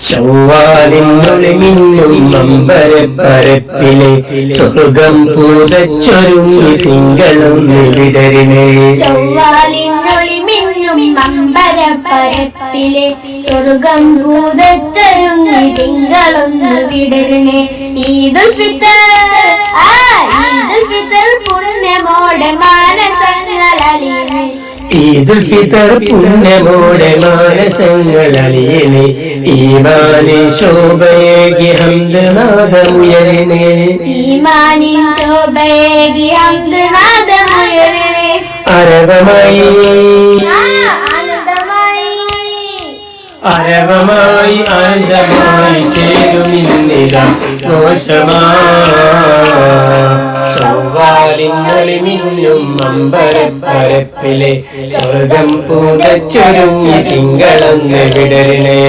ചൊവ്വാലിന്നൊളി മിന്നും അമ്പരപ്പരപ്പിലെ സ്വർഗം പൂതച്ചൊരുങ്ങി തിങ്കളൊന്ന് വിടരിനെ. ചൊവ്വാലിന്നൊളി മിന്നും അമ്പരപ്പരപ്പിലെ സ്വർഗം പൂതച്ചൊരുങ്ങി തിങ്കളൊന്ന് വിടരിനെ. ഈദുൽ ഫിത്തർ പുണ്യമോടെ മാനസങ്ങളലിനെ. ഈദുൽ ഫിത്തർ പുണ്യമോടെ മാനസങ്ങളലിയനെ. ഈമാനിൻ ശോഭയേകി ഹംദ് നാദമുയരണേ. ഈമാനിൻ ശോഭയേകി ഹംദ് നാദമുയരണേ. അരവമായി ആനന്ദമായി ചേരുമിന്നില ചൊവ്വാലിന്നൊളി മിന്നും അമ്പരപ്പരപ്പിലെ സ്വർഗം പൂതച്ചൊരുങ്ങി തിങ്കളൊന്ന് വിടരണേ.